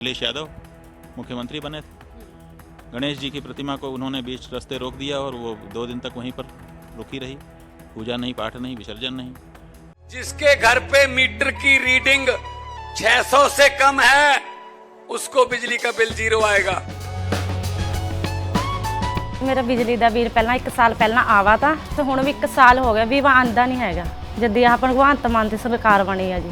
अखिलेश यादव मुख्यमंत्री बने थे, गणेश जी की प्रतिमा को उन्होंने बीच रास्ते रोक दिया और वो 2 दिन तक वहीं पर रुकी रही। पूजा नहीं, पाठ नहीं, विसर्जन नहीं। जिसके घर पे मीटर की रीडिंग 600 से कम है उसको बिजली का बिल 0 आएगा। मेरा बिजली ਦਾ ਬਿੱਲ ਪਹਿਲਾਂ 1 ਸਾਲ ਪਹਿਲਾਂ ਆਵਾ ਤਾਂ ਤੇ ਹੁਣ ਵੀ 1 ਸਾਲ ਹੋ ਗਿਆ ਵੀ ਆਂਦਾ ਨਹੀਂ ਹੈਗਾ ਜਦ ਆਹ ਭਗਵੰਤ ਮਾਨ ਦੀ ਸਰਕਾਰ ਬਣੀ ਆ ਜੀ।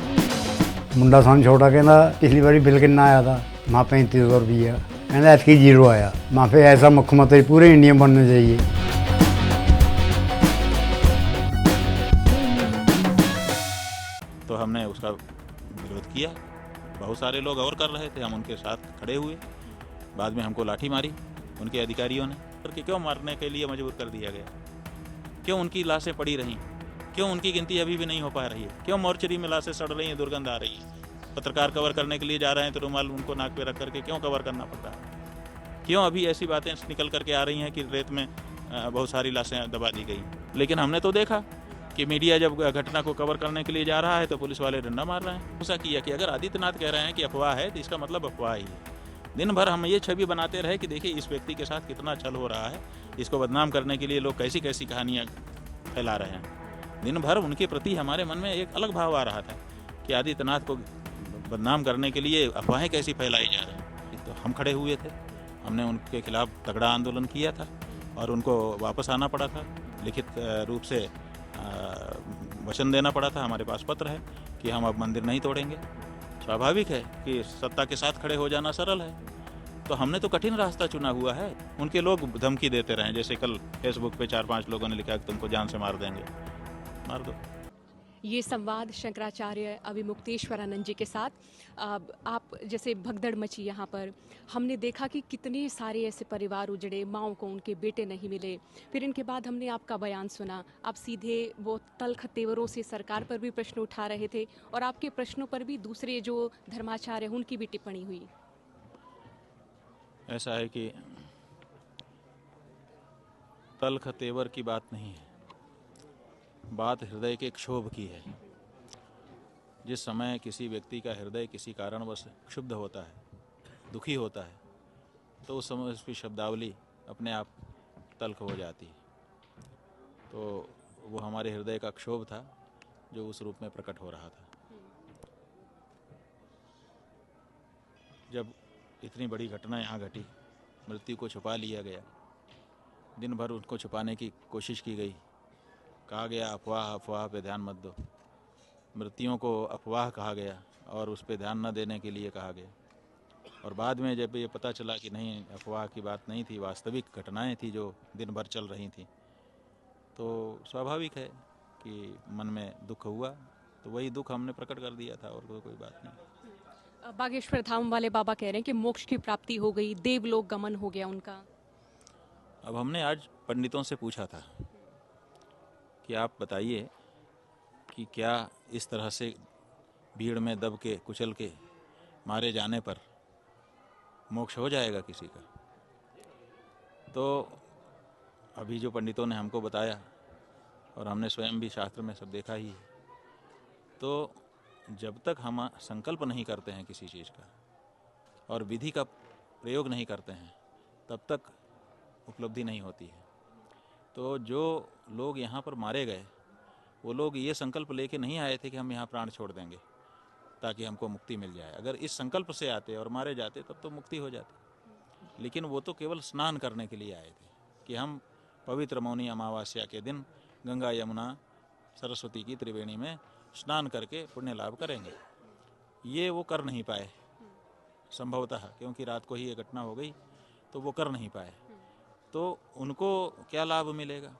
ਮੁੰਡਾ ਸਾਨੂੰ ਛੋਟਾ ਕਹਿੰਦਾ ਪਿਛਲੀ ਵਾਰੀ ਬਿੱਲ ਕਿੰਨਾ ਆਇਆ था माँ 3500 रुपया कहना ऐसी 0 आया। माँ पे ऐसा मुख्यमंत्री पूरे इंडिया में बनना चाहिए। तो हमने उसका विरोध किया। बहुत सारे लोग और कर रहे थे, हम उनके साथ खड़े हुए। बाद में हमको लाठी मारी उनके अधिकारियों ने, करके क्यों मारने के लिए मजबूर कर दिया गया? क्यों उनकी लाशें पड़ी रहीं? क्यों उनकी गिनती अभी भी नहीं हो पा रही है? क्यों मोर्चरी में लाशें सड़ रही हैं, दुर्गंध आ रही है? पत्रकार कवर करने के लिए जा रहे हैं तो रुमाल उनको नाक पे रख करके क्यों कवर करना पड़ रहा है? क्यों अभी ऐसी बातें निकल करके आ रही हैं कि रेत में बहुत सारी लाशें दबा दी गई? लेकिन हमने तो देखा कि मीडिया जब घटना को कवर करने के लिए जा रहा है तो पुलिस वाले डंडा मार रहे हैं। ऐसा किया कि अगर आदित्यनाथ कह रहे हैं कि अफवाह है तो इसका मतलब अफवाह ही है। दिन भर हम ये छवि बनाते रहे कि देखिए इस व्यक्ति के साथ कितना छल हो रहा है, इसको बदनाम करने के लिए लोग कैसी कैसी कहानियाँ फैला रहे हैं। दिन भर उनके प्रति हमारे मन में एक अलग भाव आ रहा था कि आदित्यनाथ को बदनाम करने के लिए अफवाहें कैसी फैलाई जा रही हैं। तो हम खड़े हुए थे, हमने उनके खिलाफ तगड़ा आंदोलन किया था और उनको वापस आना पड़ा था। लिखित रूप से वचन देना पड़ा था। हमारे पास पत्र है कि हम अब मंदिर नहीं तोड़ेंगे। स्वाभाविक है कि सत्ता के साथ खड़े हो जाना सरल है, तो हमने तो कठिन रास्ता चुना हुआ है। उनके लोग धमकी देते रहे, जैसे कल फेसबुक पे 4-5 लोगों ने लिखा कि तुमको जान से मार देंगे। मार दो। ये संवाद शंकराचार्य अभिमुक्तेश्वरानंद जी के साथ। आप जैसे भगदड़ मची यहाँ पर, हमने देखा कि कितने सारे ऐसे परिवार उजड़े, माँओं को उनके बेटे नहीं मिले। फिर इनके बाद हमने आपका बयान सुना, आप सीधे वो तल्ख तेवरों से सरकार पर भी प्रश्न उठा रहे थे और आपके प्रश्नों पर भी दूसरे जो धर्माचार्य हैं उनकी भी टिप्पणी हुई। ऐसा है कि तल्ख तेवर की बात नहीं है, बात हृदय के क्षोभ की है। जिस समय किसी व्यक्ति का हृदय किसी कारणवश क्षुब्ध होता है, दुखी होता है, तो उस समय उसकी शब्दावली अपने आप तल्ख हो जाती है। तो वो हमारे हृदय का क्षोभ था जो उस रूप में प्रकट हो रहा था। जब इतनी बड़ी घटना यहाँ घटी, मृत्यु को छुपा लिया गया, दिन भर उनको छुपाने की कोशिश की गई, कहा गया अफवाह अफवाह पे ध्यान मत दो। मृत्युओं को अफवाह कहा गया और उस पे ध्यान न देने के लिए कहा गया। और बाद में जब ये पता चला कि नहीं, अफवाह की बात नहीं थी, वास्तविक घटनाएं थी जो दिन भर चल रही थी, तो स्वाभाविक है कि मन में दुख हुआ। तो वही दुख हमने प्रकट कर दिया था और कोई बात नहीं। बागेश्वर धाम वाले बाबा कह रहे हैं कि मोक्ष की प्राप्ति हो गई, देवलोक गमन हो गया उनका। अब हमने आज पंडितों से पूछा था कि आप बताइए कि क्या इस तरह से भीड़ में दब के कुचल के मारे जाने पर मोक्ष हो जाएगा किसी का? तो अभी जो पंडितों ने हमको बताया और हमने स्वयं भी शास्त्र में सब देखा ही है, तो जब तक हम संकल्प नहीं करते हैं किसी चीज़ का और विधि का प्रयोग नहीं करते हैं, तब तक उपलब्धि नहीं होती है। तो जो लोग यहाँ पर मारे गए, वो लोग ये संकल्प लेके नहीं आए थे कि हम यहाँ प्राण छोड़ देंगे ताकि हमको मुक्ति मिल जाए। अगर इस संकल्प से आते और मारे जाते तब तो मुक्ति हो जाती। लेकिन वो तो केवल स्नान करने के लिए आए थे कि हम पवित्र मौनी अमावस्या के दिन गंगा यमुना सरस्वती की त्रिवेणी में स्नान करके पुण्य लाभ करेंगे। ये वो कर नहीं पाए संभवतः, क्योंकि रात को ही ये घटना हो गई, तो वो कर नहीं पाए। तो उनको क्या लाभ मिलेगा?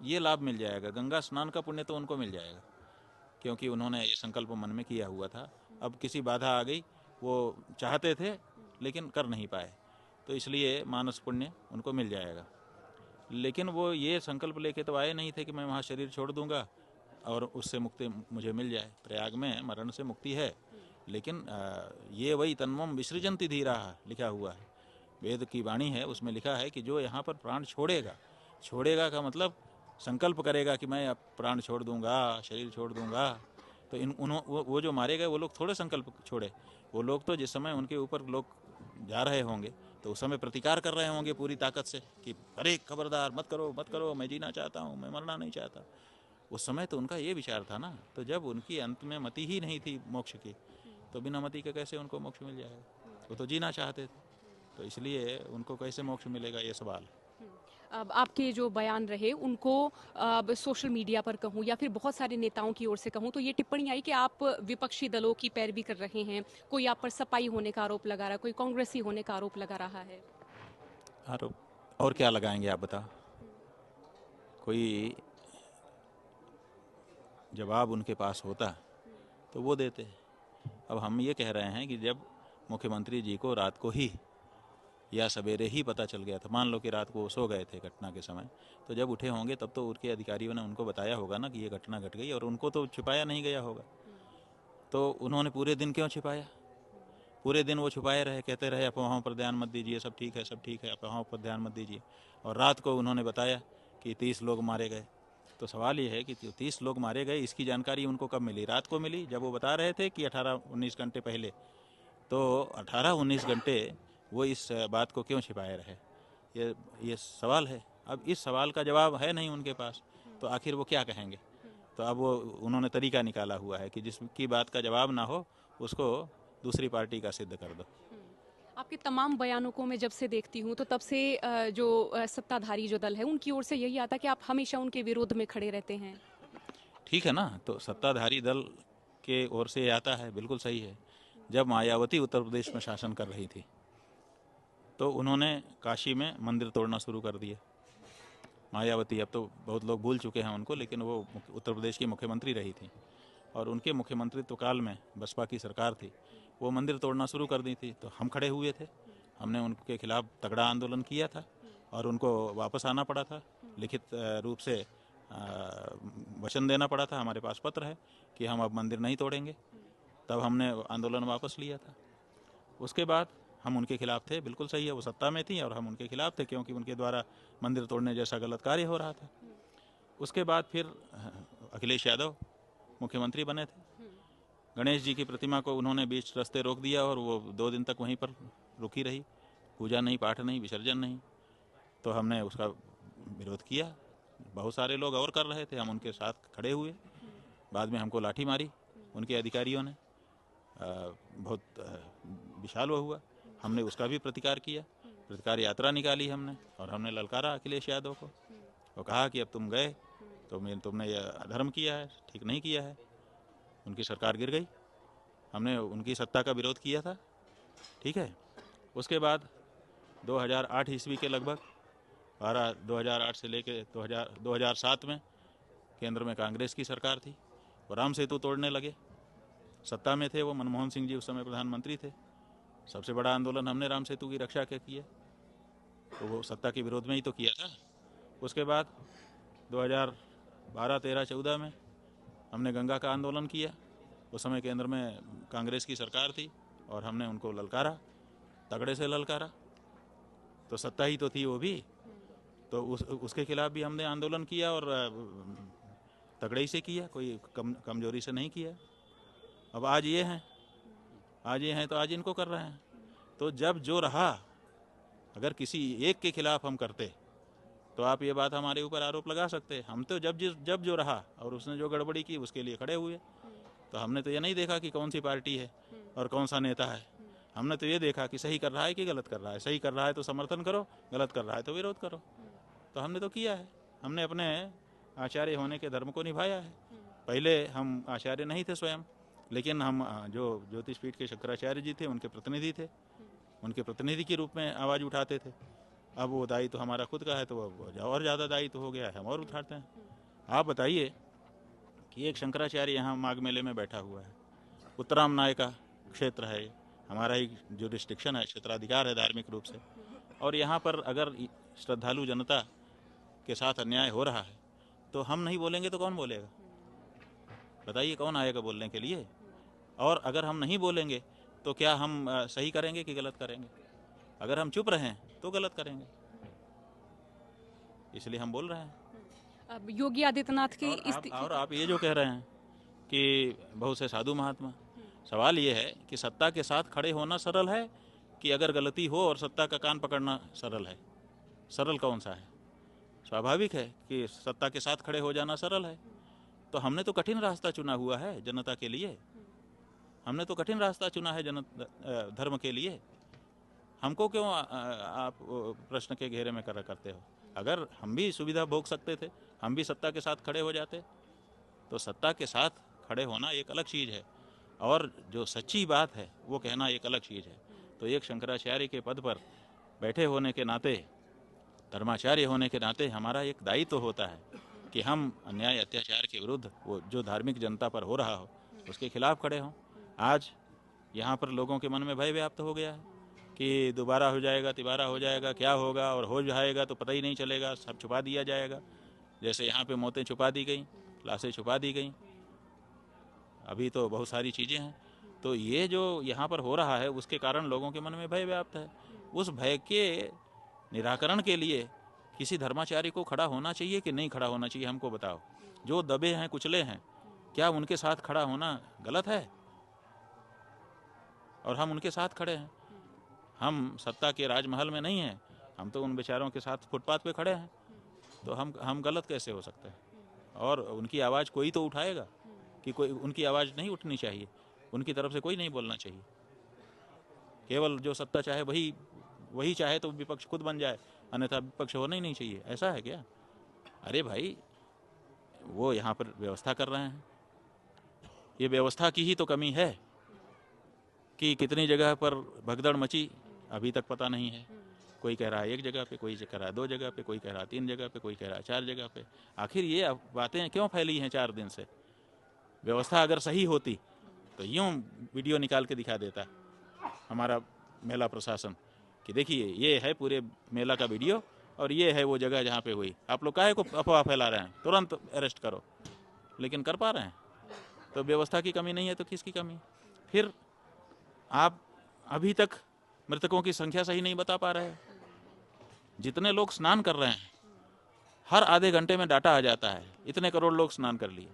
ये लाभ मिल जाएगा, गंगा स्नान का पुण्य तो उनको मिल जाएगा, क्योंकि उन्होंने ये संकल्प मन में किया हुआ था। अब किसी बाधा आ गई, वो चाहते थे लेकिन कर नहीं पाए, तो इसलिए मानस पुण्य उनको मिल जाएगा। लेकिन वो ये संकल्प लेके तो आए नहीं थे कि मैं वहाँ शरीर छोड़ दूंगा और उससे मुक्ति मुझे मिल जाए। प्रयाग में मरण से मुक्ति है, लेकिन ये वही तन्मम विसृजन्ति धीरा लिखा हुआ है, वेद की वाणी है, उसमें लिखा है कि जो यहाँ पर प्राण छोड़ेगा, छोड़ेगा का मतलब संकल्प करेगा कि मैं अब प्राण छोड़ दूंगा, शरीर छोड़ दूंगा, तो वो जो मारे गए वो लोग थोड़े संकल्प छोड़े, वो लोग तो जिस समय उनके ऊपर लोग जा रहे होंगे तो उस समय प्रतिकार कर रहे होंगे पूरी ताकत से कि अरे खबरदार, मत करो मत करो, मैं जीना चाहता हूँ, मैं मरना नहीं चाहता। उस समय तो उनका ये विचार था ना। तो जब उनकी अंत में मति ही नहीं थी मोक्ष की, तो बिना मति के कैसे उनको मोक्ष मिल जाएगा? वो तो जीना चाहते थे, तो इसलिए उनको कैसे मोक्ष मिलेगा, ये सवाल। अब आपके जो बयान रहे उनको अब सोशल मीडिया पर कहूँ या फिर बहुत सारे नेताओं की ओर से कहूँ तो ये टिप्पणी आई कि आप विपक्षी दलों की पैरवी कर रहे हैं, कोई आप पर सपाई होने का आरोप लगा रहा है, कोई कांग्रेसी होने का आरोप लगा रहा है। आरोप और क्या लगाएंगे आप बताओ? कोई जवाब उनके पास होता तो वो देते। अब हम ये कह रहे हैं कि जब मुख्यमंत्री जी को रात को ही या सवेरे ही पता चल गया था, मान लो कि रात को वो सो गए थे घटना के समय, तो जब उठे होंगे तब तो उनके अधिकारियों ने उनको बताया होगा ना कि ये घटना घट गई, और उनको तो छिपाया नहीं गया होगा। तो उन्होंने पूरे दिन क्यों छिपाया? पूरे दिन वो छुपाए रहे, कहते रहे अफवाहों पर ध्यान मत दीजिए, सब ठीक है सब ठीक है, अफवाहों पर ध्यान मत दीजिए। और रात को उन्होंने बताया कि 30 लोग मारे गए। तो सवाल ये है कि 30 लोग मारे गए, इसकी जानकारी उनको कब मिली? रात को मिली, जब वो बता रहे थे कि 18-19 घंटे पहले। तो 18-19 घंटे वो इस बात को क्यों छिपाए रहे? ये सवाल है। अब इस सवाल का जवाब है नहीं उनके पास, तो आखिर वो क्या कहेंगे? तो अब वो उन्होंने तरीका निकाला हुआ है कि जिसकी बात का जवाब ना हो उसको दूसरी पार्टी का सिद्ध कर दो। आपके तमाम बयानों को मैं जब से देखती हूँ तो तब से जो सत्ताधारी जो दल है उनकी ओर से यही आता कि आप हमेशा उनके विरोध में खड़े रहते हैं। ठीक है ना, तो सत्ताधारी दल के ओर से आता है, बिल्कुल सही है। जब मायावती उत्तर प्रदेश में शासन कर रही थी तो उन्होंने काशी में मंदिर तोड़ना शुरू कर दिए। मायावती, अब तो बहुत लोग भूल चुके हैं उनको, लेकिन वो उत्तर प्रदेश की मुख्यमंत्री रही थी और उनके मुख्यमंत्रित्व काल में बसपा की सरकार थी, वो मंदिर तोड़ना शुरू कर दी थी। तो हम खड़े हुए थे, हमने उनके खिलाफ तगड़ा आंदोलन किया था और उनको वापस आना पड़ा था, लिखित रूप से वचन देना पड़ा था। हमारे पास पत्र है कि हम अब मंदिर नहीं तोड़ेंगे, तब हमने आंदोलन वापस लिया था। उसके बाद हम उनके खिलाफ थे, बिल्कुल सही है, वो सत्ता में थी और हम उनके खिलाफ थे क्योंकि उनके द्वारा मंदिर तोड़ने जैसा गलत कार्य हो रहा था। उसके बाद फिर अखिलेश यादव मुख्यमंत्री बने थे। गणेश जी की प्रतिमा को उन्होंने बीच रास्ते रोक दिया और वो 2 दिन तक वहीं पर रुकी रही, पूजा नहीं, पाठ नहीं, विसर्जन नहीं। तो हमने उसका विरोध किया, बहुत सारे लोग और कर रहे थे, हम उनके साथ खड़े हुए। बाद में हमको लाठी मारी उनके अधिकारियों ने, बहुत विशाल वो हुआ, हमने उसका भी प्रतिकार किया, प्रतिकार यात्रा निकाली हमने और हमने ललकारा अखिलेश यादव को। वो कहा कि अब तुम गए तो तुमने ये अधर्म किया है, ठीक नहीं किया है। उनकी सरकार गिर गई, हमने उनकी सत्ता का विरोध किया था, ठीक है। उसके बाद 2008 ईस्वी के लगभग 2008 से लेके 2007 में केंद्र में कांग्रेस की सरकार थी, वो राम सेतु तोड़ने लगे। सत्ता में थे वो, मनमोहन सिंह जी उस समय प्रधानमंत्री थे। सबसे बड़ा आंदोलन हमने राम सेतु की रक्षा के किया, तो वो सत्ता के विरोध में ही तो किया था। उसके बाद 2012, 13, 14 में हमने गंगा का आंदोलन किया। उस समय केंद्र में कांग्रेस की सरकार थी और हमने उनको ललकारा, तगड़े से ललकारा। तो सत्ता ही तो थी वो भी, तो उसके खिलाफ भी हमने आंदोलन किया और तगड़े ही से किया, कोई कमजोरी से नहीं किया। अब आज ये हैं तो आज इनको कर रहे हैं। तो जब जो रहा, अगर किसी एक के खिलाफ हम करते तो आप ये बात हमारे ऊपर आरोप लगा सकते। हम तो जब जो रहा और उसने जो गड़बड़ी की उसके लिए खड़े हुए। तो हमने तो ये नहीं देखा कि कौन सी पार्टी है और कौन सा नेता है, हमने तो ये देखा कि सही कर रहा है कि गलत कर रहा है। सही कर रहा है तो समर्थन करो, गलत कर रहा है तो विरोध करो। तो हमने तो किया है, हमने अपने आचार्य होने के धर्म को निभाया है। पहले हम आचार्य नहीं थे स्वयं, लेकिन हम जो ज्योतिषपीठ के शंकराचार्य जी थे उनके प्रतिनिधि थे, उनके प्रतिनिधि के रूप में आवाज़ उठाते थे। अब वो दायित्व तो हमारा खुद का है तो और ज़्यादा दायित्व हो गया है, हम और उठाते हैं। आप बताइए कि एक शंकराचार्य यहाँ माघ मेले में बैठा हुआ है, उत्तराम नाय का क्षेत्र है, हमारा ही जुरिस्डिक्शन है, क्षेत्राधिकार है धार्मिक रूप से, और यहाँ पर अगर श्रद्धालु जनता के साथ अन्याय हो रहा है तो हम नहीं बोलेंगे तो कौन बोलेगा? बताइए, कौन आएगा बोलने के लिए? और अगर हम नहीं बोलेंगे तो क्या हम सही करेंगे कि गलत करेंगे? अगर हम चुप रहें तो गलत करेंगे, इसलिए हम बोल रहे हैं। अब योगी आदित्यनाथ की और आप ये जो कह रहे हैं कि बहुत से साधु महात्मा, सवाल ये है कि सत्ता के साथ खड़े होना सरल है कि अगर गलती हो और सत्ता का कान पकड़ना सरल है? सरल कौन सा है? स्वाभाविक है कि सत्ता के साथ खड़े हो जाना सरल है। तो हमने तो कठिन रास्ता चुना हुआ है जनता के लिए, हमने तो कठिन रास्ता चुना है धर्म के लिए। हमको क्यों आप प्रश्न के घेरे में करते हो? अगर हम भी सुविधा भोग सकते थे, हम भी सत्ता के साथ खड़े हो जाते। तो सत्ता के साथ खड़े होना एक अलग चीज़ है और जो सच्ची बात है वो कहना एक अलग चीज़ है। तो एक शंकराचार्य के पद पर बैठे होने के नाते, धर्माचार्य होने के नाते हमारा एक दायित्व होता है कि हम अन्याय अत्याचार के विरुद्ध, वो जो धार्मिक जनता पर हो रहा हो उसके खिलाफ खड़े हों। आज यहाँ पर लोगों के मन में भय व्याप्त हो गया है कि दोबारा हो जाएगा, तिबारा हो जाएगा, क्या होगा, और हो जाएगा तो पता ही नहीं चलेगा, सब छुपा दिया जाएगा। जैसे यहाँ पे मौतें छुपा दी गई, लाशें छुपा दी गई, अभी तो बहुत सारी चीज़ें हैं। तो ये जो यहाँ पर हो रहा है उसके कारण लोगों के मन में भय व्याप्त है। उस भय के निराकरण के लिए किसी धर्माचार्य को खड़ा होना चाहिए कि नहीं खड़ा होना चाहिए? हमको बताओ। जो दबे हैं, कुचले हैं, क्या उनके साथ खड़ा होना गलत है? और हम उनके साथ खड़े हैं। हम सत्ता के राजमहल में नहीं हैं, हम तो उन बेचारों के साथ फुटपाथ पे खड़े हैं। तो हम गलत कैसे हो सकते हैं? और उनकी आवाज़ कोई तो उठाएगा कि कोई उनकी आवाज़ नहीं उठनी चाहिए, उनकी तरफ से कोई नहीं बोलना चाहिए। केवल जो सत्ता चाहे वही चाहे तो विपक्ष खुद बन जाए, अन्यथा विपक्ष होना ही नहीं चाहिए। ऐसा है क्या? अरे भाई, वो यहाँ पर व्यवस्था कर रहे हैं। ये व्यवस्था की ही तो कमी है कि कितनी जगह पर भगदड़ मची अभी तक पता नहीं है। कोई कह रहा है एक जगह पे, कोई कह रहा है 2 जगह पे, कोई कह रहा है 3 जगह पे, कोई कह रहा है 4 जगह पे। आखिर ये बातें क्यों फैली हैं 4 दिन से? व्यवस्था अगर सही होती तो यूँ वीडियो निकाल के दिखा देता हमारा मेला प्रशासन कि देखिए ये है पूरे मेला का वीडियो और ये है वो जगह जहाँ पे हुई। आप लोग काहे को अफवाह फैला रहे हैं? तुरंत अरेस्ट करो। लेकिन कर पा रहे हैं? तो व्यवस्था की कमी नहीं है तो किसकी कमी? फिर आप अभी तक मृतकों की संख्या सही नहीं बता पा रहे हैं। जितने लोग स्नान कर रहे हैं, हर आधे घंटे में डाटा आ जाता है, इतने करोड़ लोग स्नान कर लिए।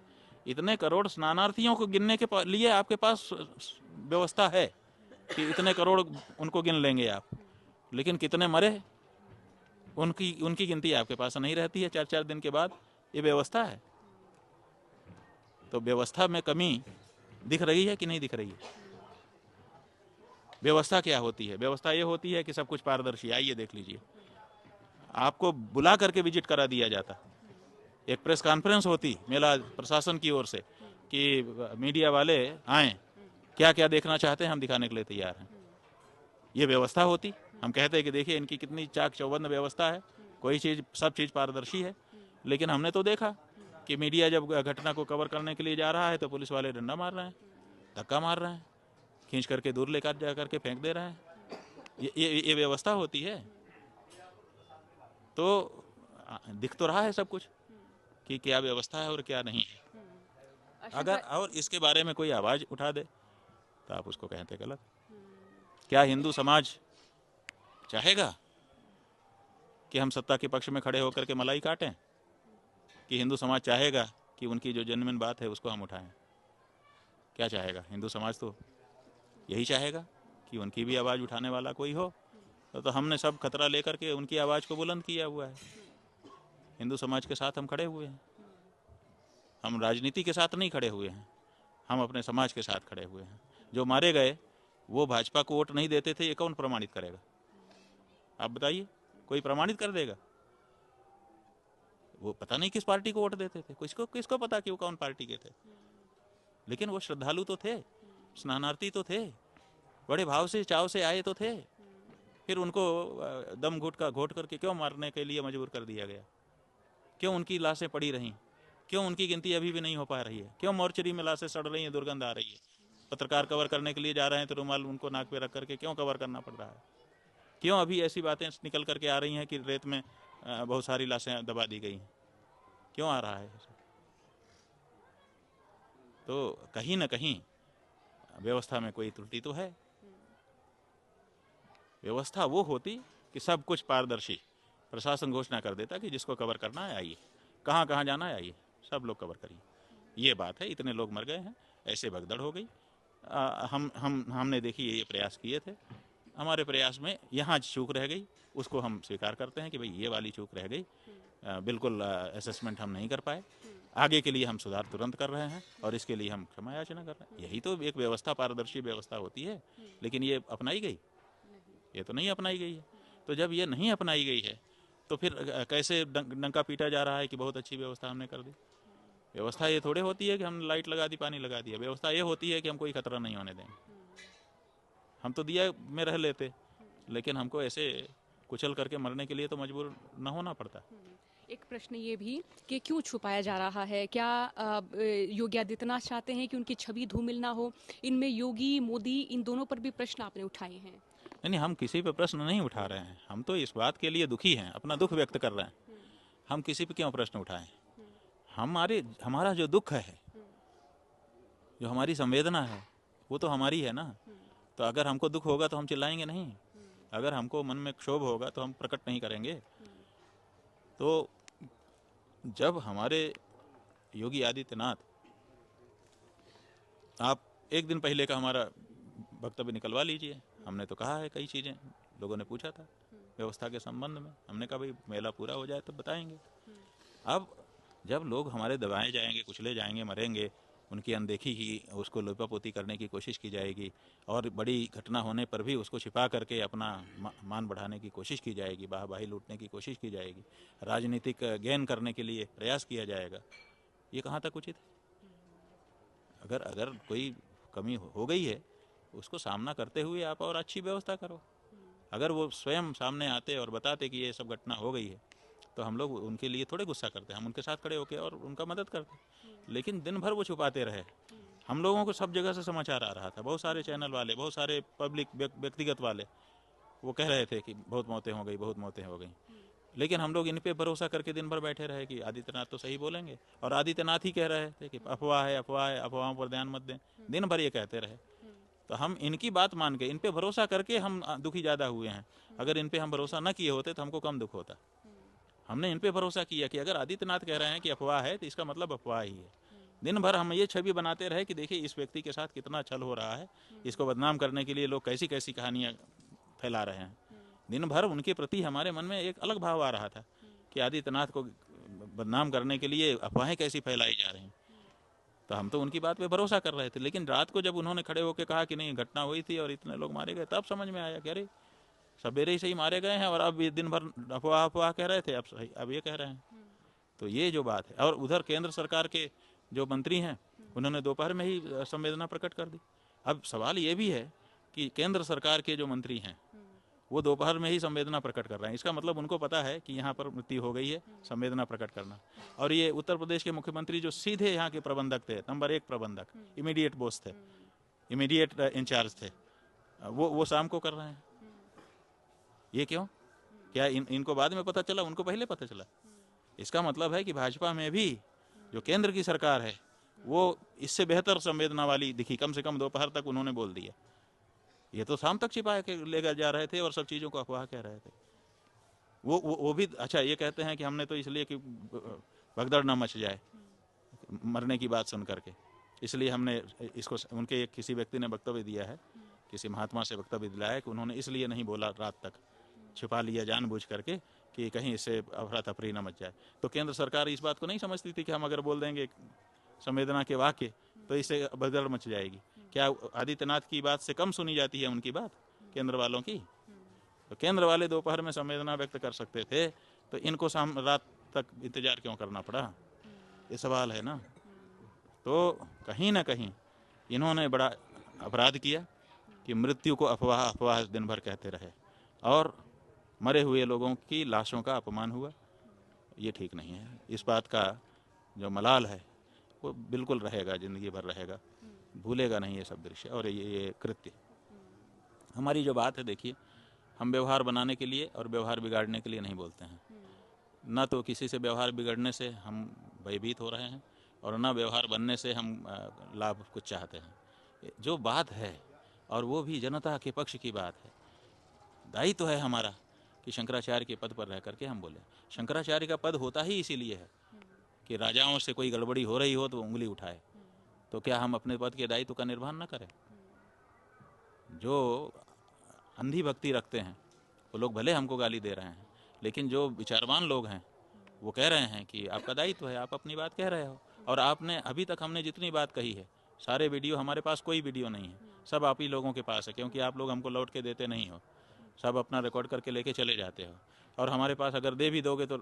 इतने करोड़ स्नानार्थियों को गिनने के लिए आपके पास व्यवस्था है कि इतने करोड़ उनको गिन लेंगे आप, लेकिन कितने मरे उनकी गिनती आपके पास नहीं रहती है 4-4 दिन के बाद। ये व्यवस्था है। तो व्यवस्था में कमी दिख रही है कि नहीं दिख रही है? व्यवस्था क्या होती है? व्यवस्था ये होती है कि सब कुछ पारदर्शी। आइए देख लीजिए, आपको बुला करके विजिट करा दिया जाता। एक प्रेस कॉन्फ्रेंस होती मेला प्रशासन की ओर से कि मीडिया वाले आएँ, क्या क्या देखना चाहते हैं हम दिखाने के लिए तैयार हैं। ये व्यवस्था होती। हम कहते हैं कि देखिए इनकी कितनी चाक चौबंद व्यवस्था है, कोई चीज़, सब चीज़ पारदर्शी है। लेकिन हमने तो देखा कि मीडिया जब घटना को कवर करने के लिए जा रहा है तो पुलिस वाले डंडा मार रहे हैं, धक्का मार रहे हैं, खींच करके दूर लेकर जा करके फेंक दे रहे हैं। ये व्यवस्था होती है। तो दिख तो रहा है सब कुछ कि क्या व्यवस्था है और क्या नहीं है। अगर और इसके बारे में कोई आवाज़ उठा दे तो आप उसको कहते गलत। क्या हिंदू समाज चाहेगा कि हम सत्ता के पक्ष में खड़े होकर के मलाई काटें? कि हिंदू समाज चाहेगा कि उनकी जो जेन्युइन बात है उसको हम उठाएं? क्या चाहेगा हिंदू समाज? तो यही चाहेगा कि उनकी भी आवाज़ उठाने वाला कोई हो। तो हमने सब खतरा लेकर के उनकी आवाज़ को बुलंद किया हुआ है। हिंदू समाज के साथ हम खड़े हुए हैं। हम राजनीति के साथ नहीं खड़े हुए हैं, हम अपने समाज के साथ खड़े हुए हैं। जो मारे गए वो भाजपा को वोट नहीं देते थे, ये कौन प्रमाणित करेगा? आप बताइए, कोई प्रमाणित कर देगा? वो पता नहीं किस पार्टी को वोट देते थे, किसको पता कि वो कौन पार्टी के थे। लेकिन वो श्रद्धालु तो थे, स्नानार्थी तो थे, बड़े भाव से चाव से आए तो थे। फिर उनको दम घोट करके क्यों मारने के लिए मजबूर कर दिया गया? क्यों उनकी लाशें पड़ी रहीं? क्यों उनकी गिनती अभी भी नहीं हो पा रही है? क्यों मोर्चरी में लाशें सड़ रही हैं, दुर्गंध आ रही है? पत्रकार कवर करने के लिए जा रहे हैं तो रुमाल उनको नाक पे रख करके क्यों कवर करना पड़ रहा है? क्यों अभी ऐसी बातें निकल करके आ रही हैं कि रेत में बहुत सारी लाशें दबा दी गई हैं? क्यों आ रहा है? तो कहीं ना कहीं व्यवस्था में कोई त्रुटि तो है। व्यवस्था वो होती कि सब कुछ पारदर्शी, प्रशासन घोषणा कर देता कि जिसको कवर करना है आइए, कहाँ कहाँ जाना है आइए, सब लोग कवर करिए। ये बात है। इतने लोग मर गए हैं, ऐसे भगदड़ हो गई, हमने देखिए ये प्रयास किए थे, हमारे प्रयास में यहाँ चूक रह गई, उसको हम स्वीकार करते हैं कि भाई ये वाली चूक रह गई, बिल्कुल असेसमेंट हम नहीं कर पाए, आगे के लिए हम सुधार तुरंत कर रहे हैं और इसके लिए हम क्षमा याचना कर रहे हैं। यही तो एक व्यवस्था, पारदर्शी व्यवस्था होती है। लेकिन ये अपनाई गई? ये तो नहीं अपनाई गई है। तो जब ये नहीं अपनाई गई है तो फिर कैसे डंका पीटा जा रहा है कि बहुत अच्छी व्यवस्था हमने कर दी? व्यवस्था ये थोड़े होती है कि हमने लाइट लगा दी, पानी लगा दिया। व्यवस्था ये होती है कि हम कोई खतरा नहीं होने देंगे। हम तो दिया में रह लेते, लेकिन हमको ऐसे कुचल करके मरने के लिए तो मजबूर न होना पड़ता। एक प्रश्न ये भी कि क्यों छुपाया जा रहा है? क्या योगी आदित्यनाथ चाहते हैं कि उनकी छवि धूमिल ना हो? इनमें योगी, मोदी, इन दोनों पर भी प्रश्न आपने उठाए हैं। नहीं, हम किसी पे प्रश्न नहीं उठा रहे हैं। हम तो इस बात के लिए दुखी हैं, अपना दुख व्यक्त कर रहे हैं। हम किसी पे क्यों प्रश्न उठाएं? हमारा जो दुख है, जो हमारी संवेदना है, वो तो हमारी है ना। तो अगर हमको दुख होगा तो हम चिल्लाएंगे नहीं, अगर हमको मन में क्षोभ होगा तो हम प्रकट नहीं करेंगे। तो जब हमारे योगी आदित्यनाथ, आप एक दिन पहले का हमारा वक्तव्य निकलवा लीजिए। हमने तो कहा है कई चीज़ें, लोगों ने पूछा था व्यवस्था के संबंध में, हमने कहा भाई मेला पूरा हो जाए तो बताएंगे। अब जब लोग हमारे दबाए जाएंगे, कुचले जाएंगे, मरेंगे, उनकी अनदेखी की, उसको लोपापोती करने की कोशिश की जाएगी और बड़ी घटना होने पर भी उसको छिपा करके अपना मान बढ़ाने की कोशिश की जाएगी, वाहवाही लूटने की कोशिश की जाएगी, राजनीतिक गेन करने के लिए प्रयास किया जाएगा, ये कहाँ तक उचित है? अगर कोई कमी हो गई है उसको सामना करते हुए आप और अच्छी व्यवस्था करो। अगर वो स्वयं सामने आते और बताते कि ये सब घटना हो गई है तो हम लोग उनके लिए थोड़े गुस्सा करते हैं, हम उनके साथ खड़े होकर और उनका मदद करते। लेकिन दिन भर वो छुपाते रहे। हम लोगों को सब जगह से समाचार आ रहा था, बहुत सारे चैनल वाले, बहुत सारे पब्लिक व्यक्तिगत वाले वो कह रहे थे कि बहुत मौतें हो गई, बहुत मौतें हो गई। लेकिन हम लोग इन पे भरोसा करके दिन भर बैठे रहे कि आदित्यनाथ तो सही बोलेंगे, और आदित्यनाथ ही कह रहे थे कि अफवाह है, अफवाह है, अफवाहों पर ध्यान मत दें। दिन भर ये कहते रहे। तो हम इनकी बात मान के, इन पे भरोसा करके हम दुखी ज़्यादा हुए हैं। अगर इन पे हम भरोसा न किए होते तो हमको कम दुख होता। हमने इन पे भरोसा किया कि अगर आदित्यनाथ कह रहे हैं कि अफवाह है तो इसका मतलब अफवाह ही है। दिन भर हम ये छवि बनाते रहे कि देखिए इस व्यक्ति के साथ कितना छल हो रहा है, इसको बदनाम करने के लिए लोग कैसी कैसी कहानियाँ फैला रहे हैं। दिन भर उनके प्रति हमारे मन में एक अलग भाव आ रहा था कि आदित्यनाथ को बदनाम करने के लिए अफवाहें कैसी फैलाई जा रही हैं। तो हम तो उनकी बात पे भरोसा कर रहे थे। लेकिन रात को जब उन्होंने खड़े होकर कहा कि नहीं घटना हुई थी और इतने लोग मारे गए, तब समझ में आया कि अरे सवेरे ही सही मारे गए हैं और अब दिन भर अफवाह अफवाह कह रहे थे, अब ये कह रहे हैं। तो ये जो बात है, और उधर केंद्र सरकार के जो मंत्री हैं उन्होंने दोपहर में ही संवेदना प्रकट कर दी। अब सवाल ये भी है कि केंद्र सरकार के जो मंत्री हैं वो दोपहर में ही संवेदना प्रकट कर रहे हैं। इसका मतलब उनको पता है कि यहाँ पर मृत्यु हो गई है, संवेदना प्रकट करना। और ये उत्तर प्रदेश के मुख्यमंत्री जो सीधे यहाँ के प्रबंधक थे, नंबर 1 प्रबंधक, इमीडिएट बॉस थे, इमीडिएट इंचार्ज थे, वो शाम को कर रहे हैं। ये क्यों? क्या इनको बाद में पता चला, उनको पहले पता चला? इसका मतलब है कि भाजपा में भी जो केंद्र की सरकार है वो इससे बेहतर संवेदना वाली दिखी। कम से कम दोपहर तक उन्होंने बोल दिया। ये तो शाम तक छिपा के लेकर जा रहे थे और सब चीज़ों को अफवाह कह रहे थे। वो भी अच्छा ये कहते हैं कि हमने तो इसलिए कि भगदड़ न मच जाए मरने की बात सुन करके, इसलिए हमने इसको, उनके एक किसी व्यक्ति ने वक्तव्य दिया है, किसी महात्मा से वक्तव्य दिलाया है कि उन्होंने इसलिए नहीं बोला, रात तक छुपा लिया जानबूझ करके कि कहीं इससे अफरा तफरी न मच जाए। तो केंद्र सरकार इस बात को नहीं समझती थी कि हम अगर बोल देंगे संवेदना के वाक्य तो इससे भगदड़ मच जाएगी। क्या आदित्यनाथ की बात से कम सुनी जाती है उनकी बात केंद्र वालों की? तो केंद्र वाले दोपहर में संवेदना व्यक्त कर सकते थे तो इनको रात तक इंतजार क्यों करना पड़ा? ये सवाल है ना। तो कहीं ना कहीं इन्होंने बड़ा अपराध किया कि मृत्यु को अफवाह अफवाह दिन भर कहते रहे और मरे हुए लोगों की लाशों का अपमान हुआ। ये ठीक नहीं है। इस बात का जो मलाल है वो बिल्कुल रहेगा, ज़िंदगी भर रहेगा, भूलेगा नहीं ये सब दृश्य और ये कृत्य। हमारी जो बात है, देखिए, हम व्यवहार बनाने के लिए और व्यवहार बिगाड़ने के लिए नहीं बोलते हैं। ना तो किसी से व्यवहार बिगड़ने से हम भयभीत हो रहे हैं और ना व्यवहार बनने से हम लाभ कुछ चाहते हैं। जो बात है और वो भी जनता के पक्ष की बात है, दायित्व है हमारा कि शंकराचार्य के पद पर रह करके हम बोले। शंकराचार्य का पद होता ही इसीलिए है कि राजाओं से कोई गड़बड़ी हो रही हो तो उंगली उठाए। तो क्या हम अपने पद के दायित्व का निर्वहन न करें? जो अंधी भक्ति रखते हैं वो लोग भले हमको गाली दे रहे हैं, लेकिन जो विचारवान लोग हैं वो कह रहे हैं कि आपका दायित्व है, आप अपनी बात कह रहे हो। और आपने अभी तक हमने जितनी बात कही है, सारे वीडियो, हमारे पास कोई वीडियो नहीं है, सब आप ही लोगों के पास है, क्योंकि आप लोग हमको लौट के देते नहीं हो, सब अपना रिकॉर्ड करके लेके चले जाते हो। और हमारे पास अगर दे भी दोगे तो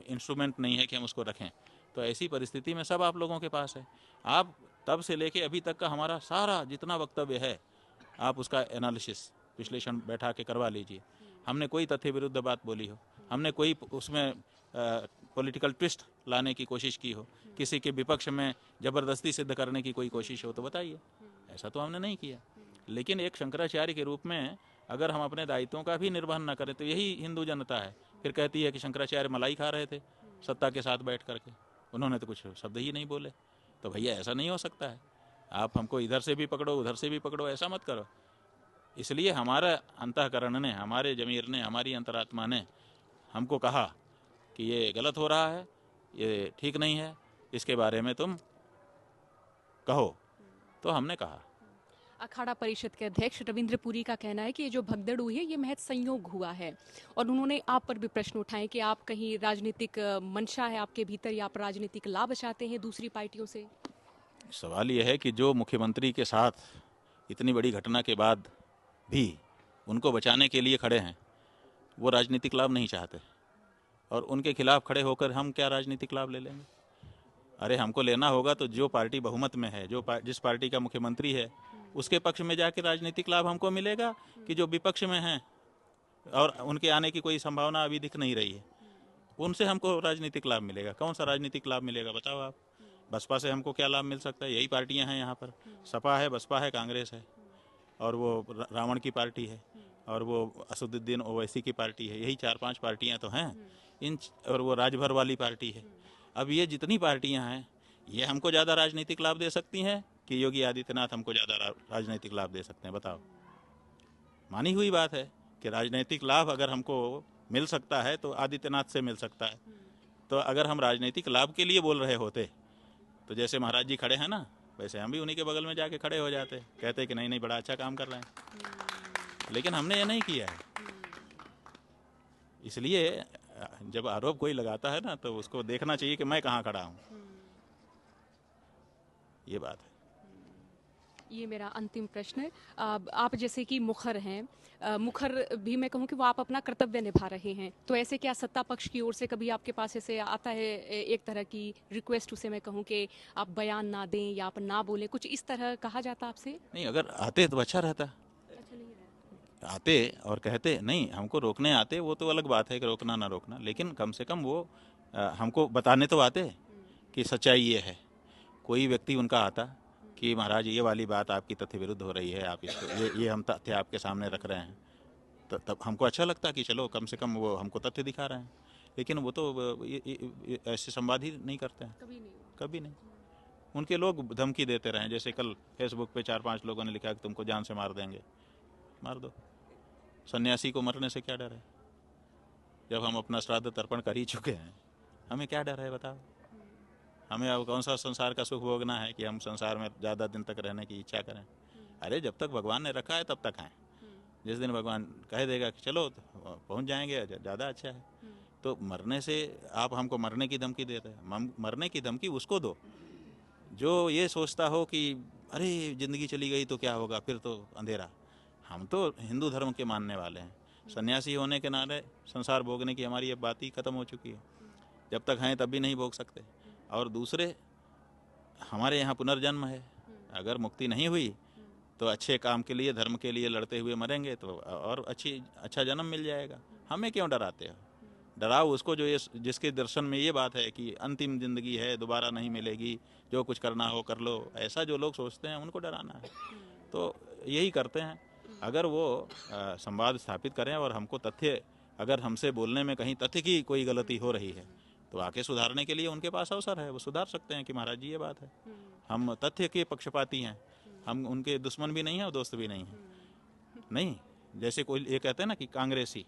इंस्ट्रूमेंट नहीं है कि हम उसको रखें। तो ऐसी परिस्थिति में सब आप लोगों के पास है। आप तब से लेके अभी तक का हमारा सारा जितना वक्तव्य है, आप उसका एनालिसिस, विश्लेषण बैठा के करवा लीजिए। हमने कोई तथ्य विरुद्ध बात बोली हो, हमने कोई उसमें पॉलिटिकल ट्विस्ट लाने की कोशिश की हो, किसी के विपक्ष में ज़बरदस्ती सिद्ध करने की कोई कोशिश हो तो बताइए। ऐसा तो हमने नहीं किया। लेकिन एक शंकराचार्य के रूप में अगर हम अपने दायित्वों का भी निर्वहन न करें तो यही हिंदू जनता है। फिर कहती है कि शंकराचार्य मलाई खा रहे थे सत्ता के साथ बैठ करके, उन्होंने तो कुछ शब्द ही नहीं बोले। तो भैया ऐसा नहीं हो सकता है, आप हमको इधर से भी पकड़ो उधर से भी पकड़ो, ऐसा मत करो। इसलिए हमारा अंतःकरण ने, हमारे जमीर ने, हमारी अंतरात्मा ने हमको कहा कि ये गलत हो रहा है, ये ठीक नहीं है, इसके बारे में तुम कहो। तो हमने कहा। अखाड़ा परिषद के अध्यक्ष रविंद्र पुरी का कहना है कि ये जो भगदड़ हुई है ये महज संयोग हुआ है, और उन्होंने आप पर भी प्रश्न उठाए कि आप कहीं राजनीतिक मंशा है आपके भीतर, या आप राजनीतिक लाभ चाहते हैं दूसरी पार्टियों से। सवाल यह है कि जो मुख्यमंत्री के साथ इतनी बड़ी घटना के बाद भी उनको बचाने के लिए खड़े हैं, वो राजनीतिक लाभ नहीं चाहते, और उनके खिलाफ खड़े होकर हम क्या राजनीतिक लाभ ले लेंगे? अरे हमको लेना होगा तो जो पार्टी बहुमत में है, जिस पार्टी का मुख्यमंत्री है, उसके पक्ष में जाके राजनीतिक लाभ हमको मिलेगा, कि जो विपक्ष में हैं और उनके आने की कोई संभावना अभी दिख नहीं रही है, उनसे हमको राजनीतिक लाभ मिलेगा। कौन सा राजनीतिक लाभ मिलेगा बताओ आप? बसपा से हमको क्या लाभ मिल सकता है? यही पार्टियां हैं यहाँ पर, सपा है, बसपा है, कांग्रेस है, और वो रावण की पार्टी है, और वो असदुद्दीन ओवैसी की पार्टी है। यही 4-5 पार्टियां तो हैं और वो राजभर वाली पार्टी है। अब ये जितनी पार्टियां हैं, ये हमको ज़्यादा राजनीतिक लाभ दे सकती हैं कि योगी आदित्यनाथ हमको ज़्यादा राजनीतिक लाभ दे सकते हैं? बताओ। मानी हुई बात है कि राजनीतिक लाभ अगर हमको मिल सकता है तो आदित्यनाथ से मिल सकता है। तो अगर हम राजनीतिक लाभ के लिए बोल रहे होते तो जैसे महाराज जी खड़े हैं ना, वैसे हम भी उन्हीं के बगल में जाके खड़े हो जाते, कहते कि नहीं नहीं बड़ा अच्छा काम कर रहे हैं। लेकिन हमने ये नहीं किया है। इसलिए जब आरोप कोई लगाता है ना, तो उसको देखना चाहिए कि मैं कहाँ खड़ा हूँ। ये बात है। ये मेरा अंतिम प्रश्न है। आप जैसे कि मुखर हैं, मुखर भी मैं कहूँ कि वो आप अपना कर्तव्य निभा रहे हैं, तो ऐसे क्या सत्ता पक्ष की ओर से कभी आपके पास ऐसे आता है एक तरह की रिक्वेस्ट, उसे मैं कहूँ कि आप बयान ना दें या आप ना बोलें, कुछ इस तरह कहा जाता आपसे? नहीं, अगर आते तो अच्छा रहता। आते और कहते नहीं, हमको रोकने आते, वो तो अलग बात है कि रोकना ना रोकना, लेकिन कम से कम वो हमको बताने तो आते कि सच्चाई ये है। कोई व्यक्ति उनका आता कि महाराज ये वाली बात आपकी तथ्य विरुद्ध हो रही है, आप इसको ये हम तथ्य आपके सामने रख रहे हैं, तो तब हमको अच्छा लगता कि चलो कम से कम वो हमको तथ्य दिखा रहे हैं। लेकिन वो तो ये ऐसे संवाद ही नहीं करते हैं, कभी नहीं। उनके लोग धमकी देते रहे, जैसे कल फेसबुक पे 4-5 लोगों ने लिखा कि तुमको जान से मार देंगे। मार दो, सन्यासी को मरने से क्या डर है? जब हम अपना श्राद्ध तर्पण कर ही चुके हैं, हमें क्या डर है बताओ? हमें अब कौन सा संसार का सुख भोगना है कि हम संसार में ज़्यादा दिन तक रहने की इच्छा करें? अरे जब तक भगवान ने रखा है तब तक हैं। जिस दिन भगवान कह देगा कि चलो तो पहुँच जाएंगे, ज़्यादा अच्छा है। तो मरने से आप हमको मरने की धमकी देते हैं। मरने की धमकी उसको दो जो ये सोचता हो कि अरे ज़िंदगी चली गई तो क्या होगा, फिर तो अंधेरा। हम तो हिंदू धर्म के मानने वाले हैं। सन्यासी होने के नाते संसार भोगने की हमारी अब बात ही खत्म हो चुकी है। जब तक हैं तब भी नहीं भोग सकते। और दूसरे, हमारे यहाँ पुनर्जन्म है। अगर मुक्ति नहीं हुई तो अच्छे काम के लिए, धर्म के लिए लड़ते हुए मरेंगे तो और अच्छा जन्म मिल जाएगा। हमें क्यों डराते हो? डराओ उसको जो ये, जिसके दर्शन में ये बात है कि अंतिम जिंदगी है, दोबारा नहीं मिलेगी, जो कुछ करना हो कर लो। ऐसा जो लोग सोचते हैं उनको डराना है। तो यही करते हैं। अगर वो संवाद स्थापित करें और हमको तथ्य, अगर हमसे बोलने में कहीं तथ्य की कोई गलती हो रही है तो आके सुधारने के लिए उनके पास अवसर है, वो सुधार सकते हैं कि महाराज जी ये बात है। हम तथ्य के पक्षपाती हैं, हम उनके दुश्मन भी नहीं हैं और दोस्त भी नहीं हैं। नहीं, जैसे कोई ये कहते हैं ना कि कांग्रेसी,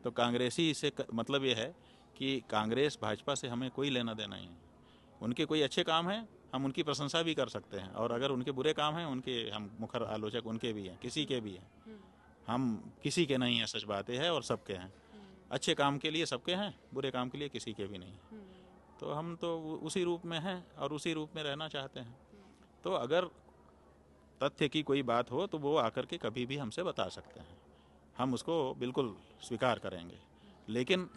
तो कांग्रेसी से मतलब ये है कि कांग्रेस भाजपा से हमें कोई लेना देना नहीं है। उनके कोई अच्छे काम हैं हम उनकी प्रशंसा भी कर सकते हैं, और अगर उनके बुरे काम हैं उनके हम मुखर आलोचक उनके भी हैं, किसी के भी हैं। हम किसी के नहीं हैं, सच बात यह है, और सबके हैं। अच्छे काम के लिए सबके हैं, बुरे काम के लिए किसी के भी नहीं। तो हम तो उसी रूप में हैं और उसी रूप में रहना चाहते हैं। तो अगर तथ्य की कोई बात हो तो वो आकर के कभी भी हमसे बता सकते हैं, हम उसको बिल्कुल स्वीकार करेंगे। लेकिन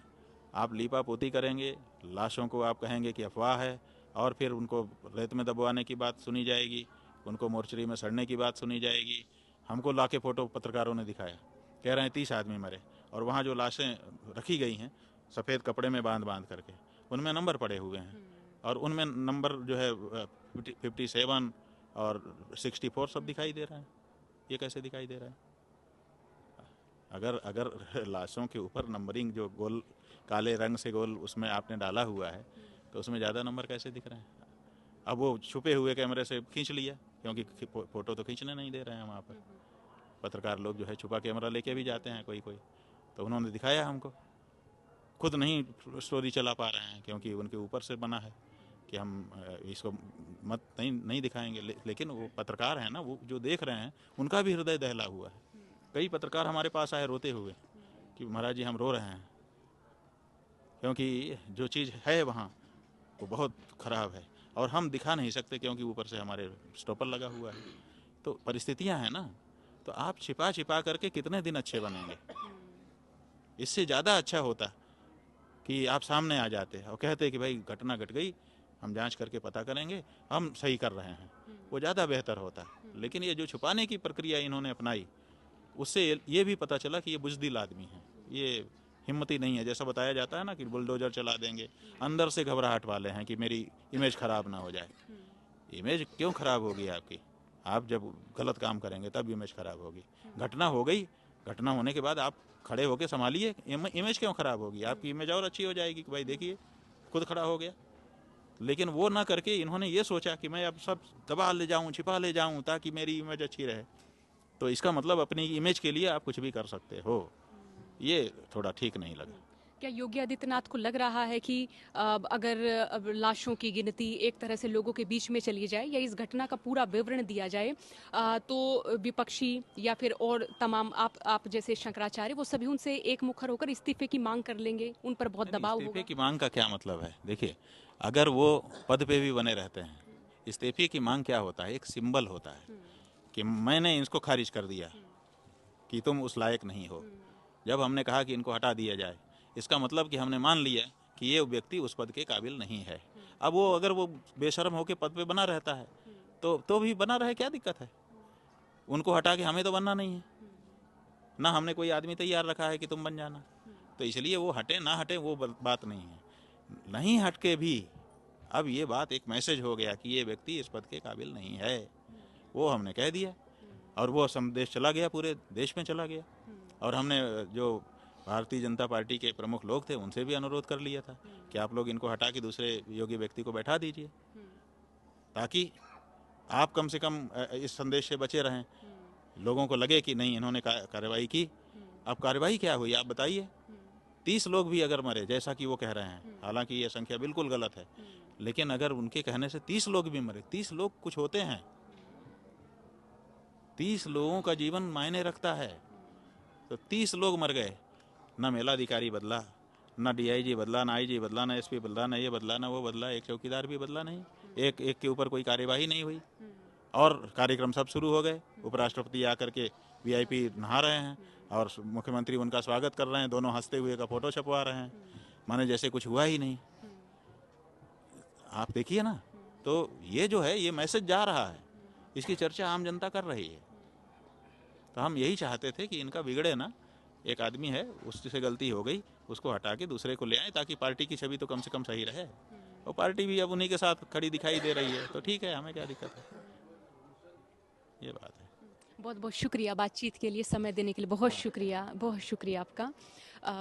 आप लीपापोती करेंगे, लाशों को आप कहेंगे कि अफवाह है, और फिर उनको रेत में दबवाने की बात सुनी जाएगी, उनको मोर्चरी में सड़ने की बात सुनी जाएगी। हमको लाके फ़ोटो पत्रकारों ने दिखाया, कह रहे हैं 30 आदमी मरे, और वहाँ जो लाशें रखी गई हैं सफ़ेद कपड़े में बांध बांध करके, उनमें नंबर पड़े हुए हैं, और उनमें नंबर जो है 57 और 64 सब दिखाई दे रहा है। ये कैसे दिखाई दे रहा है? अगर लाशों के ऊपर नंबरिंग जो गोल काले रंग से गोल उसमें आपने डाला हुआ है तो उसमें ज़्यादा नंबर कैसे दिख रहे हैं? अब वो छुपे हुए कैमरे से खींच लिया, क्योंकि फ़ोटो तो खींचने नहीं दे रहे हैं वहाँ पर। पत्रकार लोग जो है छुपा कैमरा लेके भी जाते हैं कोई, तो उन्होंने दिखाया हमको। खुद नहीं स्टोरी चला पा रहे हैं क्योंकि उनके ऊपर से बना है कि हम इसको मत नहीं दिखाएंगे। लेकिन वो पत्रकार हैं ना, वो जो देख रहे हैं उनका भी हृदय दहला हुआ है। कई पत्रकार हमारे पास आए रोते हुए कि महाराज जी हम रो रहे हैं, क्योंकि जो चीज़ है वहाँ वो बहुत ख़राब है और हम दिखा नहीं सकते क्योंकि ऊपर से हमारे स्टॉपर लगा हुआ है। तो परिस्थितियाँ हैं ना, तो आप छिपा छिपा करके कितने दिन अच्छे बनेंगे? इससे ज़्यादा अच्छा होता कि आप सामने आ जाते और कहते कि भाई घटना घट गई, हम जांच करके पता करेंगे, हम सही कर रहे हैं, वो ज़्यादा बेहतर होता। लेकिन ये जो छुपाने की प्रक्रिया इन्होंने अपनाई, उससे ये भी पता चला कि ये बुज़दिल आदमी हैं, ये हिम्मती नहीं है। जैसा बताया जाता है ना कि बुलडोजर चला देंगे, अंदर से घबराहट वाले हैं कि मेरी इमेज ख़राब ना हो जाए। इमेज क्यों ख़राब होगी आपकी? आप जब गलत काम करेंगे तब इमेज ख़राब होगी। घटना हो गई, घटना होने के बाद आप खड़े होकर संभालिए, इमेज क्यों ख़राब होगी? आपकी इमेज और अच्छी हो जाएगी कि भाई देखिए खुद खड़ा हो गया। लेकिन वो ना करके इन्होंने ये सोचा कि मैं अब सब दबा ले जाऊं, छिपा ले जाऊं ताकि मेरी इमेज अच्छी रहे। तो इसका मतलब अपनी इमेज के लिए आप कुछ भी कर सकते हो, ये थोड़ा ठीक नहीं लगा। क्या योगी आदित्यनाथ को लग रहा है कि अगर लाशों की गिनती एक तरह से लोगों के बीच में चली जाए या इस घटना का पूरा विवरण दिया जाए तो विपक्षी या फिर और तमाम आप जैसे शंकराचार्य वो सभी उनसे एक मुखर होकर इस्तीफे की मांग कर लेंगे, उन पर बहुत दबाव होगा? इस्तीफे की मांग का क्या मतलब है? देखिए, अगर वो पद पे भी बने रहते हैं, इस्तीफे की मांग क्या होता है? एक सिंबल होता है कि मैंने इसको खारिज कर दिया कि तुम उस लायक नहीं हो। जब हमने कहा कि इनको हटा दिया जाए, इसका मतलब कि हमने मान लिया कि ये व्यक्ति उस पद के काबिल नहीं है। अब वो अगर वो बेशर्म होकर पद पे बना रहता है तो भी बना रहे, क्या दिक्कत है? उनको हटा के हमें तो बनना नहीं है ना, हमने कोई आदमी तैयार रखा है कि तुम बन जाना। तो इसलिए वो हटे ना हटे वो बात नहीं है। नहीं हट के भी अब ये बात एक मैसेज हो गया कि ये व्यक्ति इस पद के काबिल नहीं है, वो हमने कह दिया और वो संदेश चला गया, पूरे देश में चला गया। और हमने जो भारतीय जनता पार्टी के प्रमुख लोग थे उनसे भी अनुरोध कर लिया था कि आप लोग इनको हटा के दूसरे योग्य व्यक्ति को बैठा दीजिए, ताकि आप कम से कम इस संदेश से बचे रहें, लोगों को लगे कि नहीं इन्होंने कार्रवाई की। अब कार्रवाई क्या हुई आप बताइए? 30 लोग भी अगर मरे जैसा कि वो कह रहे हैं, हालांकि ये संख्या बिल्कुल गलत है, लेकिन अगर उनके कहने से 30 लोग भी मरे, 30 लोग कुछ होते हैं, 30 लोगों का जीवन मायने रखता है। तो 30 लोग मर गए, ना मेलाधिकारी बदला, ना डीआईजी बदला, ना आईजी बदला, ना एसपी बदला, ना ये बदला, ना वो बदला, एक चौकीदार भी बदला नहीं, एक के ऊपर कोई कार्यवाही नहीं हुई और कार्यक्रम सब शुरू हो गए। उपराष्ट्रपति आकर के वीआईपी नहा रहे हैं और मुख्यमंत्री उनका स्वागत कर रहे हैं, दोनों हंसते हुए का फोटो छपवा रहे हैं, माने जैसे कुछ हुआ ही नहीं। आप देखिए ना, तो ये जो है ये मैसेज जा रहा है, इसकी चर्चा आम जनता कर रही है। तो हम यही चाहते थे कि इनका बिगड़े ना, एक आदमी है उससे गलती हो गई, उसको हटा के दूसरे को ले आए ताकि पार्टी की छवि तो कम से कम सही रहे। और पार्टी भी अब उन्हीं के साथ खड़ी दिखाई दे रही है, तो ठीक है, हमें क्या दिक्कत है, ये बात है। बहुत बहुत शुक्रिया बातचीत के लिए, समय देने के लिए बहुत शुक्रिया आपका।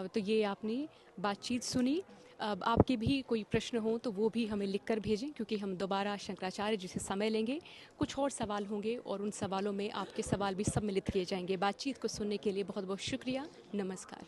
तो ये आपने बातचीत सुनी। अब आपके भी कोई प्रश्न हो तो वो भी हमें लिखकर भेजें, क्योंकि हम दोबारा शंकराचार्य जी से समय लेंगे, कुछ और सवाल होंगे और उन सवालों में आपके सवाल भी सम्मिलित किए जाएंगे। बातचीत को सुनने के लिए बहुत बहुत शुक्रिया, नमस्कार।